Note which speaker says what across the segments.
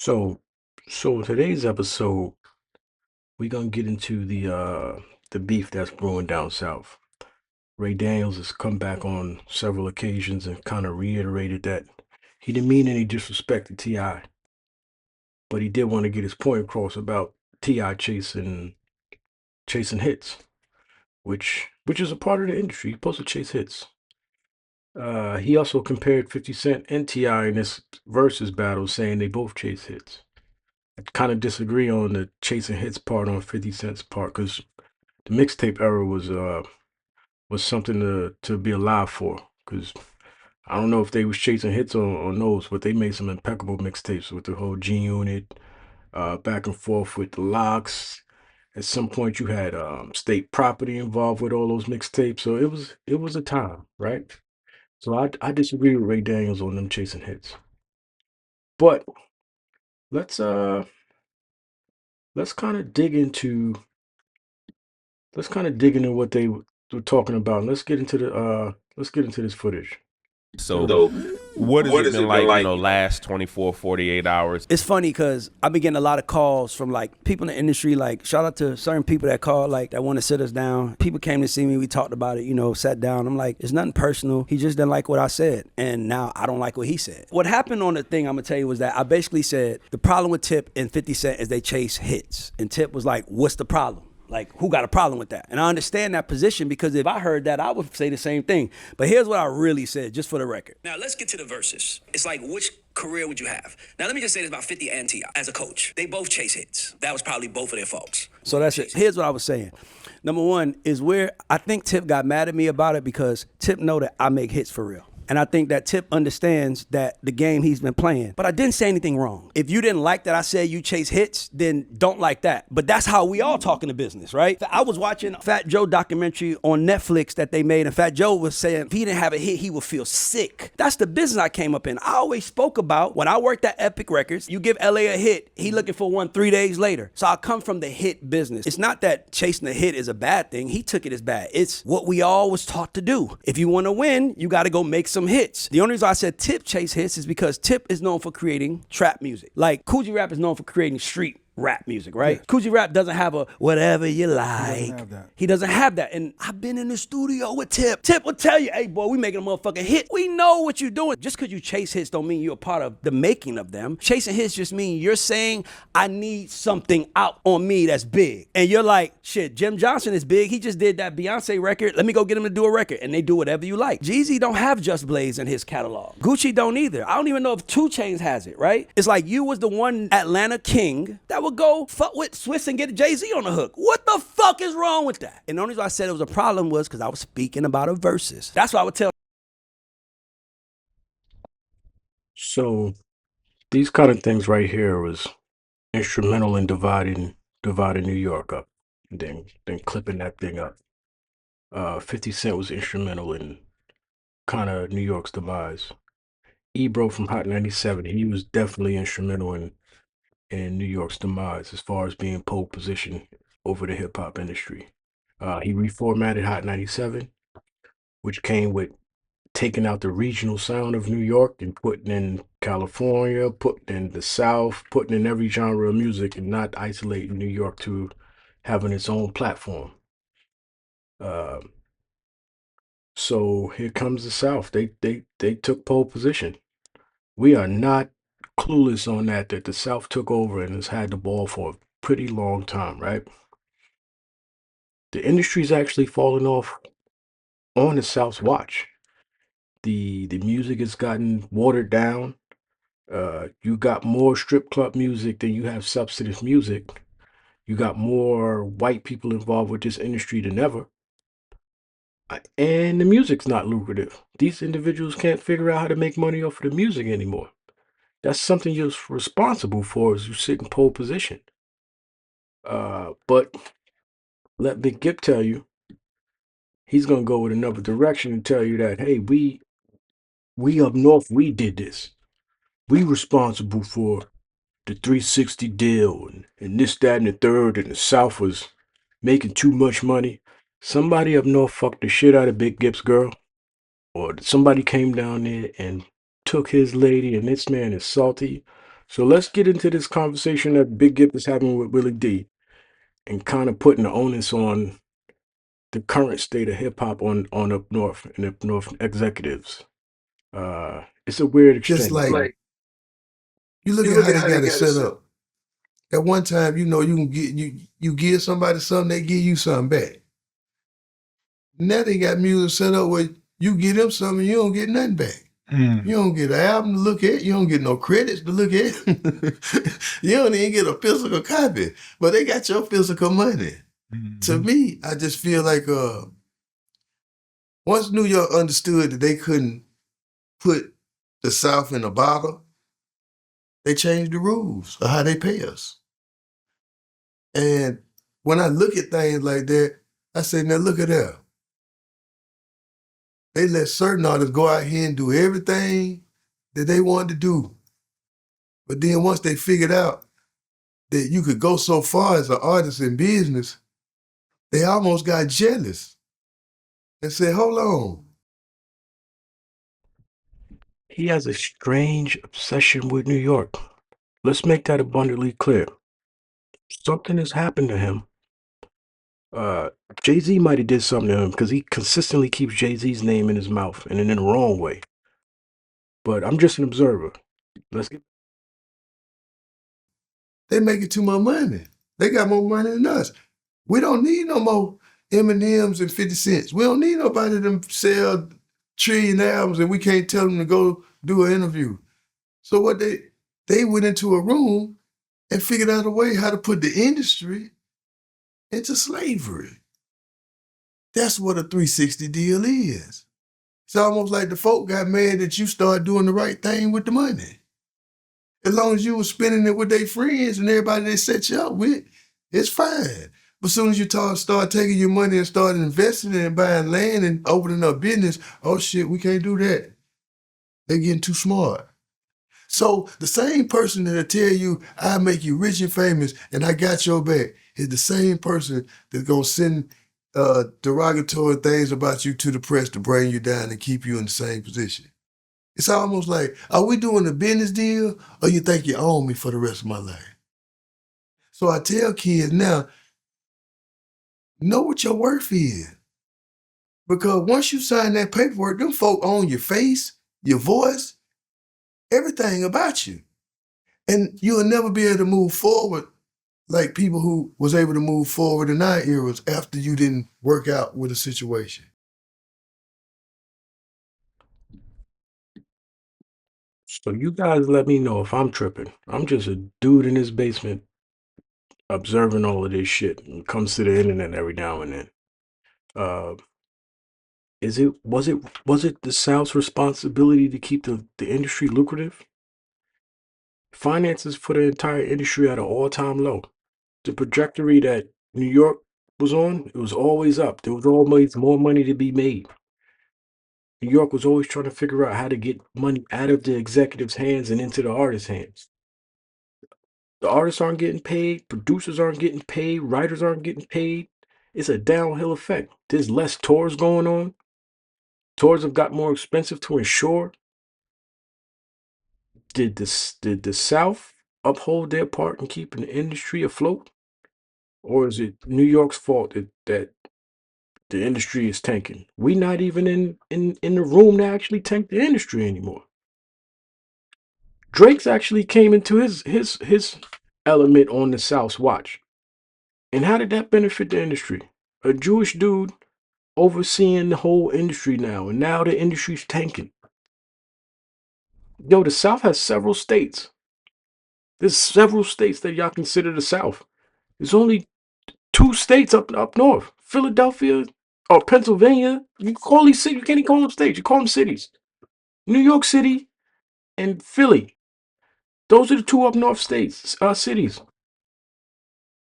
Speaker 1: So, so today's episode, we're gonna get into the beef that's brewing down south. Ray Daniels has come back on several occasions and kind of reiterated that he didn't mean any disrespect to T.I, but he did want to get his point across about T.I chasing hits, which is a part of the industry. You're supposed to chase hits. He also compared 50 Cent and T.I in this versus battle, saying they both chase hits. I kind of disagree on the chasing hits part on 50 Cent's part because the mixtape era was something to be alive for. Because I don't know if they was chasing hits on those, but they made some impeccable mixtapes with the whole G Unit, back and forth with the locks. At some point, you had state property involved with all those mixtapes, so it was a time, right? So I disagree with Ray Daniels on them chasing hits, but let's uh let's kind of dig into what they were talking about. And let's get into this footage.
Speaker 2: So,
Speaker 3: So,
Speaker 2: what has
Speaker 3: what
Speaker 2: it
Speaker 3: has
Speaker 2: been
Speaker 3: it been
Speaker 2: like,
Speaker 3: like?
Speaker 2: last 24, 48 hours?
Speaker 4: It's funny because I've been getting a lot of calls from like people in the industry. Like, shout out to certain people that call, like, that want to sit us down. People came to see me. We talked about it, sat down. I'm like, it's nothing personal. He just didn't like what I said. And now I don't like what he said. What happened on the thing, I'm going to tell you, was that I basically said the problem with Tip and 50 Cent is they chase hits. And Tip was like, what's the problem? Like, who got a problem with that? And I understand that position because if I heard that, I would say the same thing. But here's what I really said, just for the record.
Speaker 5: Now, let's get to the verses. It's like, which career would you have? Now, let me just say this about 50 and T.I. As a coach, they both chase hits. That was probably both of their faults.
Speaker 4: So that's it. Here's what I was saying. Number one is where I think Tip got mad at me about it because Tip know that I make hits for real. And I think that Tip understands that the game he's been playing. But I didn't say anything wrong. If you didn't like that I said you chase hits, then don't like that. But that's how we all talk in the business, right? I was watching Fat Joe documentary on Netflix that they made, and Fat Joe was saying if he didn't have a hit, he would feel sick. That's the business I came up in. I always spoke about when I worked at Epic Records, you give LA a hit, he looking for one 3 days later. So I come from the hit business. It's not that chasing a hit is a bad thing. He took it as bad. It's what we all was taught to do. If you want to win, you got to go make some hits. The only reason I said Tip chase hits is because Tip is known for creating trap music. Like Coogee Rap is known for creating street rap music, right? Yeah. Coogee Rap doesn't have a whatever you like. He doesn't have that. And I've been in the studio with Tip. Tip will tell you, hey boy, we making a motherfucking hit. We know what you're doing. Just because you chase hits don't mean you're a part of the making of them. Chasing hits just mean you're saying, I need something out on me that's big. And you're like, shit, Jim Johnson is big. He just did that Beyonce record. Let me go get him to do a record. And they do whatever you like. Jeezy don't have Just Blaze in his catalog. Gucci don't either. I don't even know if 2 Chainz has it, right? It's like you was the one Atlanta king that would go fuck with Swiss and get Jay-Z on the hook. What the fuck is wrong with that? And the only reason I said it was a problem was because I was speaking about a versus. That's what I would tell.
Speaker 1: So these kind of things right here was instrumental in dividing New York up, and then clipping that thing up. 50 Cent was instrumental in kind of New York's demise. Ebro from Hot 97, he was definitely instrumental in New York's demise as far as being pole position over the hip hop industry. He reformatted Hot 97, which came with taking out the regional sound of New York and putting in California, putting in the South, putting in every genre of music and not isolating New York to having its own platform. Uh, so here comes the South. They took pole position. We are not clueless on that the South took over and has had the ball for a pretty long time, right? The industry's actually fallen off on the South's watch. The music has gotten watered down. You got more strip club music than you have substantive music. You got more white people involved with this industry than ever. And the music's not lucrative. These individuals can't figure out how to make money off of the music anymore. That's something you're responsible for as you sit in pole position. But let Big Gip tell you, he's gonna go in another direction and tell you that, hey, we up north, we did this. We responsible for the 360 deal and this, that, and the third, and the South was making too much money. Somebody up north fucked the shit out of Big Gip's girl, or somebody came down there and took his lady, and this man is salty. So let's get into this conversation that Big Gip is having with Willie D, and kind of putting the onus on the current state of hip hop on up north and up north executives. It's a weird
Speaker 3: Just
Speaker 1: exchange.
Speaker 3: like you look at how they got it set up. At one time, you know, you can get you give somebody something, they give you something back. Now they got music set up where you give them something, you don't get nothing back. You don't get an album to look at. You don't get no credits to look at. You don't even get a physical copy, but they got your physical money. To me, I just feel like once New York understood that they couldn't put the South in a bottle, they changed the rules of how they pay us. And when I look at things like that, I say, now look at that. They let certain artists go out here and do everything that they wanted to do. But then once they figured out that you could go so far as an artist in business, they almost got jealous and said, hold on.
Speaker 1: He has a strange obsession with New York. Let's make that abundantly clear. Something has happened to him. Jay-Z might have did something to him because he consistently keeps Jay-Z's name in his mouth and in the wrong way. But I'm just an observer. Let's get
Speaker 3: They making too much money. They got more money than us. We don't need no more M&Ms and 50 cents. We don't need nobody to sell trillion albums and we can't tell them to go do an interview. So what they went into a room and figured out a way how to put the industry into slavery. That's what a 360 deal is. It's almost like the folk got mad that you started doing the right thing with the money. As long as you were spending it with their friends and everybody they set you up with, it's fine. But as soon as you start taking your money and start investing it and buying land and opening up business, oh shit, we can't do that. They're getting too smart. So the same person that'll tell you, I make you rich and famous and I got your back, is the same person that's gonna send derogatory things about you to the press to bring you down and keep you in the same position. It's almost like, are we doing a business deal or you think you own me for the rest of my life? So I tell kids now, know what your worth is. Because once you sign that paperwork, them folk own your face, your voice, everything about you. And you'll never be able to move forward like people who was able to move forward in our eras after you didn't work out with a situation.
Speaker 1: So you guys let me know if I'm tripping. I'm just a dude in his basement observing all of this shit and comes to the internet every now and then. Uh, was it the South's responsibility to keep the industry lucrative? Finances for the entire industry at an all-time low. The trajectory that New York was on, it was always up. There was always more money to be made. New York was always trying to figure out how to get money out of the executives' hands and into the artists' hands. The artists aren't getting paid, producers aren't getting paid, writers aren't getting paid. It's a downhill effect. There's less tours going on. Tours have got more expensive to insure. Did the South uphold their part in keeping the industry afloat? Or is it New York's fault that the industry is tanking? We not even in the room to actually tank the industry anymore. Drake's actually came into his element on the South's watch. And how did that benefit the industry? A Jewish dude overseeing the whole industry now, and now the industry's tanking. Yo, the South has several states. There's several states that y'all consider the South. There's only two states up north. Philadelphia or Pennsylvania. You call these cities, you can't even call them states, you call them cities. New York City and Philly. Those are the two up north states, cities.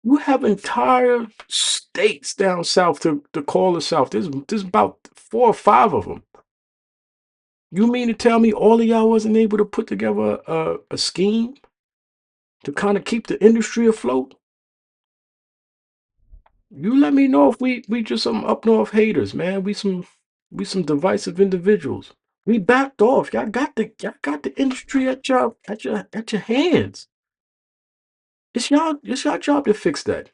Speaker 1: You have entire states down south to call the South. There's about 4 or 5 of them. You mean to tell me all of y'all wasn't able to put together a scheme to kind of keep the industry afloat? You let me know if we just some up north haters, man. We some divisive individuals. We backed off. Y'all got the industry at your hands. It's y'all job to fix that.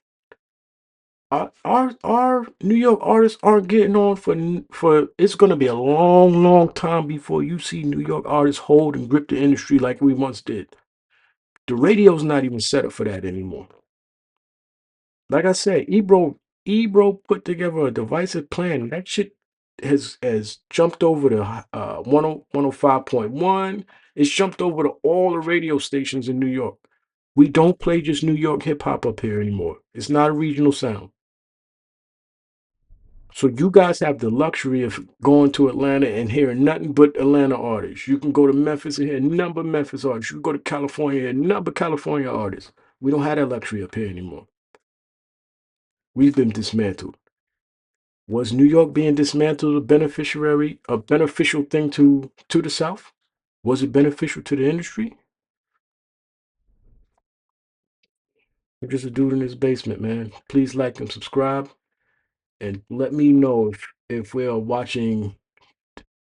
Speaker 1: Our New York artists aren't getting on for it's gonna be a long time before you see New York artists hold and grip the industry like we once did. The radio's not even set up for that anymore. Like I said, Ebro put together a divisive plan. That shit has jumped over to 105.1. It's jumped over to all the radio stations in New York. We don't play just New York hip hop up here anymore. It's not a regional sound. So you guys have the luxury of going to Atlanta and hearing nothing but Atlanta artists. You can go to Memphis and hear nothing but Memphis artists. You can go to California and hear nothing but California artists. We don't have that luxury up here anymore. We've been dismantled. Was New York being dismantled a beneficial thing to the South? Was it beneficial to the industry? I'm just a dude in his basement, man. Please like and subscribe, and let me know if we are watching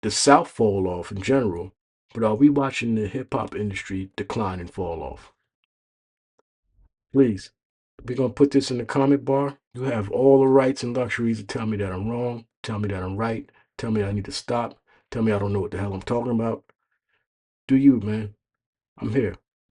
Speaker 1: the South fall off in general, but are we watching the hip hop industry decline and fall off? Please, we're gonna put this in the comment bar. You have all the rights and luxuries to tell me that I'm wrong, tell me that I'm right, tell me I need to stop, tell me I don't know what the hell I'm talking about. Do you, man? I'm here.